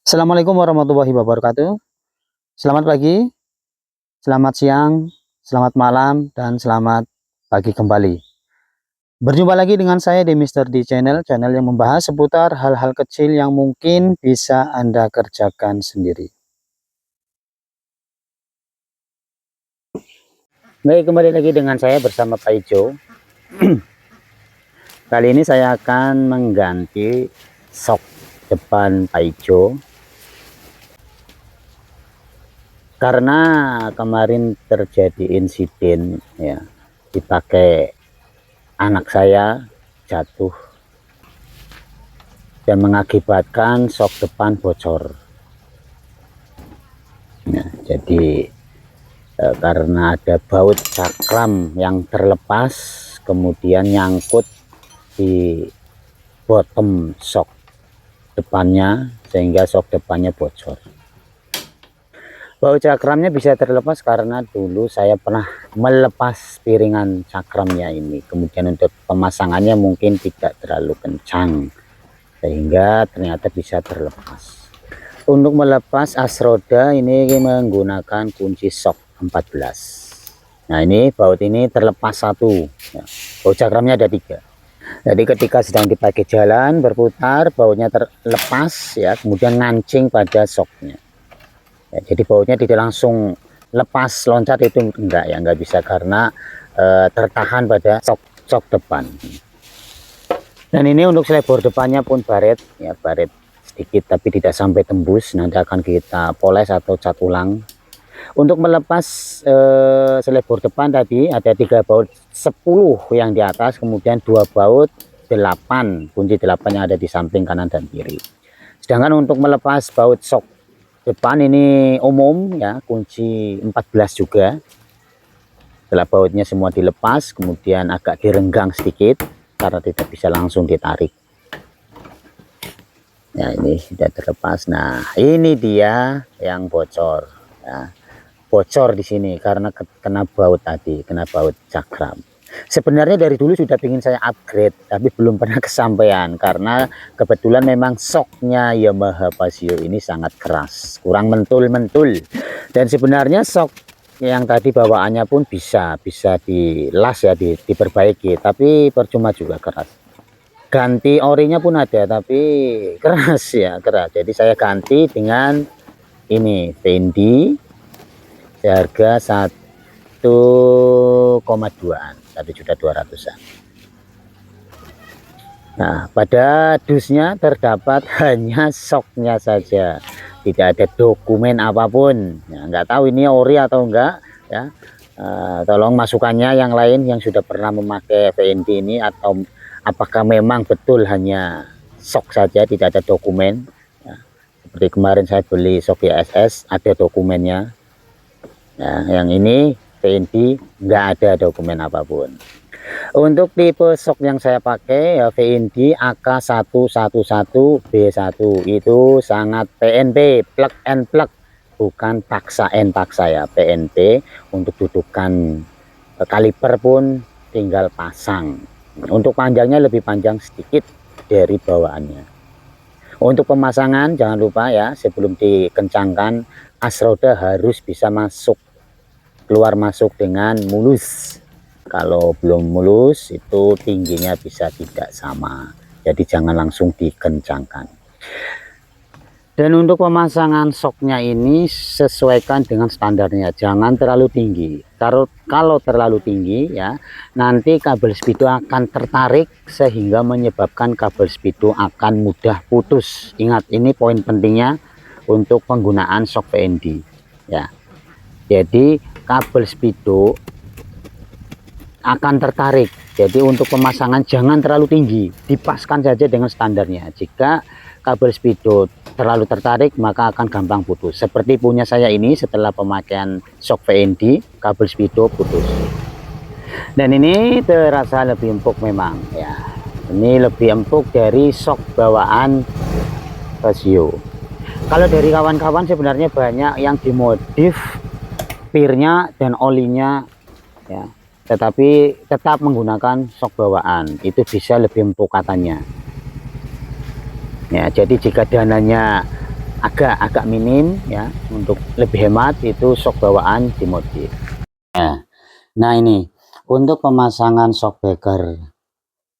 Assalamualaikum warahmatullahi wabarakatuh. Selamat pagi, selamat siang, selamat malam, dan selamat pagi kembali. Berjumpa lagi dengan saya di Mister D Channel yang membahas seputar hal-hal kecil yang mungkin bisa Anda kerjakan sendiri. Baik, kembali lagi dengan saya bersama Pak Ijo. Kali ini saya akan mengganti sok depan Pak Ijo. Karena kemarin terjadi insiden ya, dipakai anak saya jatuh dan mengakibatkan sok depan bocor. Nah, jadi karena ada baut cakram yang terlepas, kemudian nyangkut di bottom sok depannya sehingga sok depannya bocor. Baut cakramnya bisa terlepas karena dulu saya pernah melepas piringan cakramnya ini. Kemudian untuk pemasangannya mungkin tidak terlalu kencang sehingga ternyata bisa terlepas. Untuk melepas as roda ini menggunakan kunci sok 14. Nah, ini baut ini terlepas satu ya. Baut cakramnya ada 3. Jadi ketika sedang dipakai jalan berputar, bautnya terlepas ya, kemudian ngancing pada soknya ya, jadi bautnya tidak langsung lepas loncat, itu enggak ya, enggak bisa karena tertahan pada sok depan. Dan ini untuk selebor depannya pun baret ya, baret sedikit tapi tidak sampai tembus, nanti akan kita poles atau cat ulang. Untuk melepas selebor depan tadi ada 3 baut 10 yang di atas, kemudian 2 baut 8, kunci 8 yang ada di samping kanan dan kiri. Sedangkan untuk melepas baut sok depan ini umum ya, kunci 14 juga. Setelah bautnya semua dilepas, kemudian agak direnggang sedikit karena tidak bisa langsung ditarik. Ya, ini sudah terlepas. Nah, ini dia yang bocor ya. Bocor di sini karena kena baut tadi, kena baut cakram. Sebenarnya dari dulu sudah ingin saya upgrade, tapi belum pernah kesampaian karena kebetulan memang soknya Yamaha Pasio ini sangat keras, kurang mentul-mentul. Dan sebenarnya sok yang tadi bawaannya pun bisa dilas ya, diperbaiki, tapi percuma juga, keras. Ganti orinya pun ada, tapi keras ya, keras. Jadi saya ganti dengan ini Fendi seharga 1,2an, 1.200.000-an. Nah, pada dusnya terdapat hanya soknya saja, tidak ada dokumen apapun. Nah, nggak tahu ini ori atau enggak ya. Tolong masukannya yang lain yang sudah pernah memakai VND ini, atau apakah memang betul hanya sok saja tidak ada dokumen ya. Seperti kemarin saya beli sok YSS ada dokumennya ya, yang ini VND nggak ada dokumen apapun. Untuk tipe sok yang saya pakai ya VND AK111B1, itu sangat PNP, plug and plug, bukan paksa and paksa ya, PNP. Untuk dudukan kaliper pun tinggal pasang. Untuk panjangnya lebih panjang sedikit dari bawaannya. Untuk pemasangan jangan lupa ya, sebelum dikencangkan as roda harus bisa masuk, keluar masuk dengan mulus. Kalau belum mulus itu tingginya bisa tidak sama, jadi jangan langsung dikencangkan. Dan untuk pemasangan soknya ini sesuaikan dengan standarnya, jangan terlalu tinggi. Kalau terlalu tinggi ya, nanti kabel speedo akan tertarik sehingga menyebabkan kabel speedo akan mudah putus. Ingat, ini poin pentingnya untuk penggunaan sok VND ya. Jadi kabel speedo akan tertarik, jadi untuk pemasangan jangan terlalu tinggi, dipaskan saja dengan standarnya. Jika kabel speedo terlalu tertarik maka akan gampang putus, seperti punya saya ini. Setelah pemakaian sok VND kabel speedo putus, dan ini terasa lebih empuk memang ya. Ini lebih empuk dari sok bawaan Casio. Kalau dari kawan-kawan sebenarnya banyak yang dimodif pirnya dan olinya ya, tetapi tetap menggunakan sok bawaan, itu bisa lebih empuk katanya ya. Jadi jika dananya agak minim ya, untuk lebih hemat itu shock bawaan dimodif. Nah ini untuk pemasangan shock breaker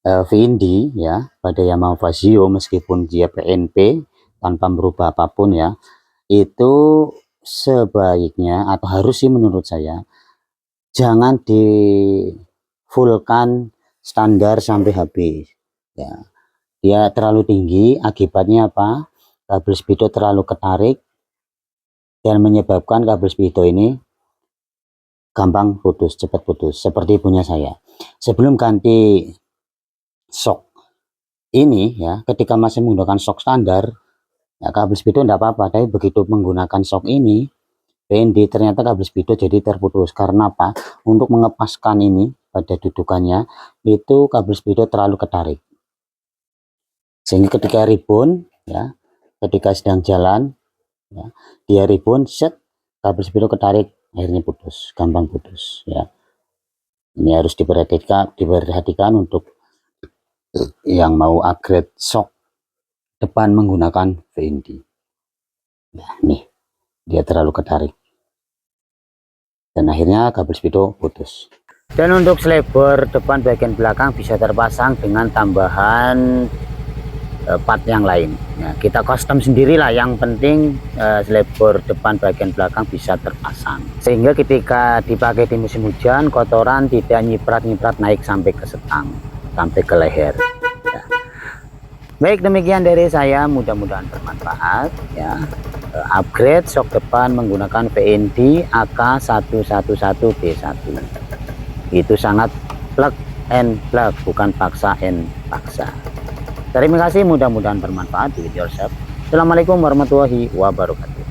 VINDI ya pada Yamaha Vazio meskipun dia PNP tanpa merubah apapun ya, itu sebaiknya atau harus sih menurut saya jangan di fullkan standar sampai habis ya. Dia terlalu tinggi, akibatnya apa? Kabel speedo terlalu ketarik dan menyebabkan kabel speedo ini gampang putus, cepat putus, seperti punya saya. Sebelum ganti shock ini ya, ketika masih menggunakan shock standar ya, kabel speedo tidak apa-apa, tapi begitu menggunakan shock ini VINDI ternyata kabel speedo jadi terputus. Karena apa? Untuk mengepaskan ini pada dudukannya itu kabel speedo terlalu ketarik, sehingga ketika rebound ya, ketika sedang jalan ya, dia rebound set, kabel speedo ketarik, akhirnya putus, gampang putus ya. Ini harus diperhatikan untuk yang mau upgrade shock depan menggunakan VINDI. Nah nih, dia terlalu ketarik dan akhirnya kabel speedo putus. Dan untuk selebor depan bagian belakang bisa terpasang dengan tambahan part yang lain ya, kita custom sendirilah, yang penting selebor depan bagian belakang bisa terpasang sehingga ketika dipakai di musim hujan kotoran tidak nyiprat naik sampai ke setang, sampai ke leher ya. Baik, demikian dari saya, mudah-mudahan bermanfaat ya. Upgrade shock depan menggunakan VINDI AK111B1 itu sangat plug and plug, bukan paksa and paksa. Terima kasih, mudah-mudahan bermanfaat. Do it yourself. Assalamualaikum warahmatullahi wabarakatuh.